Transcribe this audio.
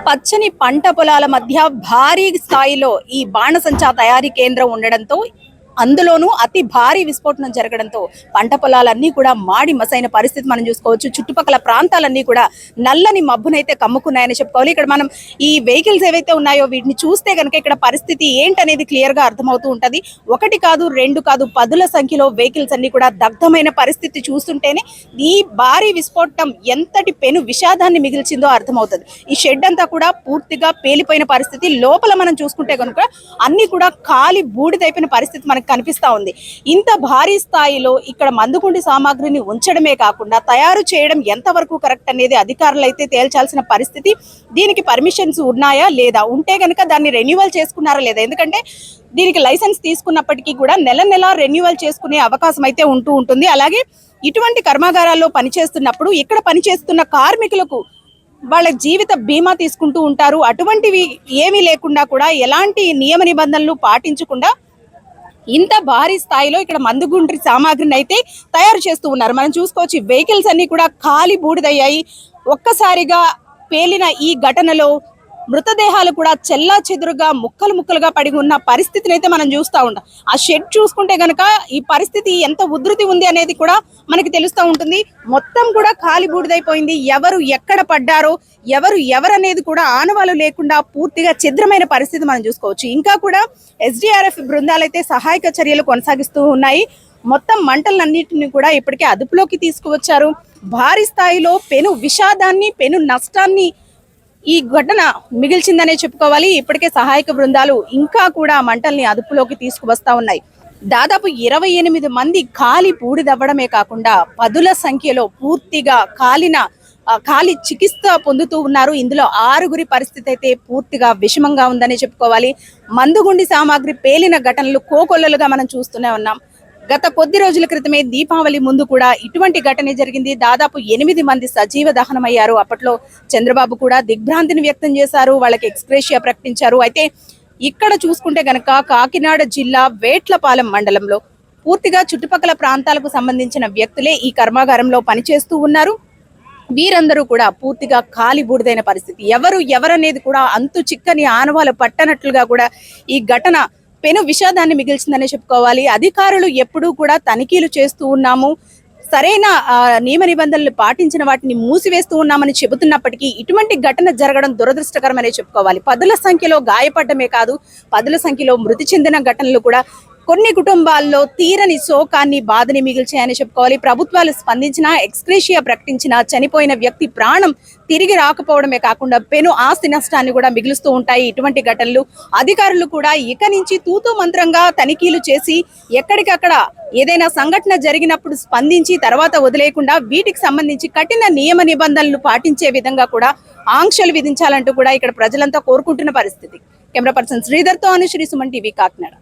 పచ్చని పంట పొలాల మధ్య భారీ స్థాయిలో ఈ బాణసంచా తయారీ కేంద్రం ఉండడంతో అందులోనూ అతి భారీ విస్ఫోటనం జరగడంతో పంట పొలాలన్నీ కూడా మాడి మసైన పరిస్థితి మనం చూసుకోవచ్చు. చుట్టుపక్కల ప్రాంతాలన్నీ కూడా నల్లని మబ్బునైతే కమ్ముకున్నాయని చెప్పుకోవాలి. ఇక్కడ మనం ఈ వెహికల్స్ ఏవైతే ఉన్నాయో వీటిని చూస్తే కనుక ఇక్కడ పరిస్థితి ఏంటనేది క్లియర్ గా అర్థమవుతూ ఉంటది. ఒకటి కాదు, రెండు కాదు, పదుల సంఖ్యలో వెహికల్స్ అన్ని కూడా దగ్ధమైన పరిస్థితి చూస్తుంటేనే ఈ భారీ విస్ఫోటనం ఎంతటి పెను విషాదాన్ని మిగిల్చిందో అర్థమవుతుంది. ఈ షెడ్ అంతా కూడా పూర్తిగా పేలిపోయిన పరిస్థితి. లోపల మనం చూసుకుంటే కనుక అన్ని కూడా కాలి బూడిదైపోయిన పరిస్థితి మనకు కనిపిస్తా ఉంది. ఇంత భారీ స్థాయిలో ఇక్కడ మందుగుండి సామాగ్రిని ఉంచడమే కాకుండా తయారు చేయడం ఎంతవరకు కరెక్ట్ అనేది అధికారులు అయితే తేల్చాల్సిన పరిస్థితి. దీనికి పర్మిషన్స్ ఉన్నాయా లేదా, ఉంటే కనుక దాన్ని రెన్యువల్ చేసుకున్నారా లేదా, ఎందుకంటే దీనికి లైసెన్స్ తీసుకున్నప్పటికీ కూడా నెల నెల రెన్యువల్ చేసుకునే అవకాశం అయితే ఉంటుంది. అలాగే ఇటువంటి కర్మాగారాల్లో పనిచేస్తున్నప్పుడు ఇక్కడ పనిచేస్తున్న కార్మికులకు వాళ్ళ జీవిత బీమా తీసుకుంటూ ఉంటారు. అటువంటివి ఏమీ లేకుండా కూడా ఎలాంటి నియమ నిబంధనలు పాటించకుండా ఇంత భారీ స్థాయిలో ఇక్కడ మందుగుండ్రి సామాగ్రిని అయితే తయారు చేస్తూ ఉన్నారు. మనం చూసుకోవచ్చు, వెహికల్స్ అన్ని కూడా ఖాళీ బూడిదయ్యాయి. ఒక్కసారిగా పేలిన ఈ ఘటనలో మృతదేహాలు కూడా చెల్లా చెదురుగా ముక్కలు ముక్కలుగా పడి ఉన్న పరిస్థితిని అయితే మనం చూస్తూ ఉంటాం. ఆ షెడ్ చూసుకుంటే గనక ఈ పరిస్థితి ఎంత ఉధృతి ఉంది అనేది కూడా మనకి తెలుస్తూ ఉంటుంది. మొత్తం కూడా ఖాళీ బూడిదైపోయింది. ఎవరు ఎక్కడ పడ్డారో, ఎవరనేది కూడా ఆనవాలు లేకుండా పూర్తిగా ఛిద్రమైన పరిస్థితి మనం చూసుకోవచ్చు. ఇంకా కూడా ఎస్డిఆర్ఎఫ్ బృందాలు అయితే సహాయక చర్యలు కొనసాగిస్తూ ఉన్నాయి. మొత్తం మంటలన్నింటినీ కూడా ఇప్పటికే అదుపులోకి తీసుకువచ్చారు. భారీ స్థాయిలో పెను విషాదాన్ని, పెను నష్టాన్ని ఈ ఘటన మిగిల్చిందనే చెప్పుకోవాలి. ఇప్పటికే సహాయక బృందాలు ఇంకా కూడా మంటల్ని అదుపులోకి తీసుకువస్తా ఉన్నాయి. దాదాపు 28 మంది కాలి బూడిదవ్వడమే కాకుండా పదుల సంఖ్యలో పూర్తిగా కాలి చికిత్స పొందుతూ ఉన్నారు. ఇందులో 6గురి పరిస్థితి అయితే పూర్తిగా విషమంగా ఉందనే చెప్పుకోవాలి. మందుగుండి సామాగ్రి పేలిన ఘటనలు కోకొల్లలుగా మనం చూస్తూనే ఉన్నాం. గత కొద్ది రోజుల క్రితమే దీపావళి ముందు కూడా ఇటువంటి ఘటన జరిగింది. దాదాపు 8 మంది సజీవ దహనమయ్యారు. అప్పట్లో చంద్రబాబు కూడా దిగ్భ్రాంతిని వ్యక్తం చేశారు, వాళ్ళకి ఎక్స్గ్రేషియా ప్రకటించారు. అయితే ఇక్కడ చూసుకుంటే గనక కాకినాడ జిల్లా వేట్లపాలెం మండలంలో పూర్తిగా చుట్టుపక్కల ప్రాంతాలకు సంబంధించిన వ్యక్తులే ఈ కర్మాగారంలో పనిచేస్తూ ఉన్నారు. వీరందరూ కూడా పూర్తిగా కాలి బూడిదైన పరిస్థితి. ఎవరనేది కూడా అంతు చిక్కని ఆనవాలు పట్టనట్లుగా కూడా ఈ ఘటన పెను విషాదాన్ని మిగిల్చిందనే చెప్పుకోవాలి. అధికారులు ఎప్పుడూ కూడా తనిఖీలు చేస్తూ ఉన్నాము, సరైన నియమ నిబంధనలు పాటించిన వాటిని మూసివేస్తూ ఉన్నామని చెబుతున్నప్పటికీ ఇటువంటి ఘటన జరగడం దురదృష్టకరమనే చెప్పుకోవాలి. పదుల సంఖ్యలో గాయపడమే కాదు, పదుల సంఖ్యలో మృతి చెందిన ఘటనలు కూడా కొన్ని కుటుంబాల్లో తీరని శోకాన్ని, బాధని మిగిల్చాయని చెప్పుకోవాలి. ప్రభుత్వాలు స్పందించినా, ఎక్స్గ్రేషియా ప్రకటించినా చనిపోయిన వ్యక్తి ప్రాణం తిరిగి రాకపోవడమే కాకుండా పెను ఆస్తి నష్టాన్ని కూడా మిగులుస్తూ ఉంటాయి ఇటువంటి ఘటనలు. అధికారులు కూడా ఇక నుంచి తూతూ మంత్రంగా తనిఖీలు చేసి ఎక్కడికక్కడ ఏదైనా సంఘటన జరిగినప్పుడు స్పందించి తర్వాత వదిలేయకుండా వీటికి సంబంధించి కఠిన నియమ నిబంధనలు పాటించే విధంగా కూడా ఆంక్షలు విధించాలంటూ కూడా ఇక్కడ ప్రజలంతా కోరుకుంటున్న పరిస్థితి. కెమెరా పర్సన్ శ్రీధర్తో అనుశ్రీ, సుమన్ టీవీ, కాకినాడ.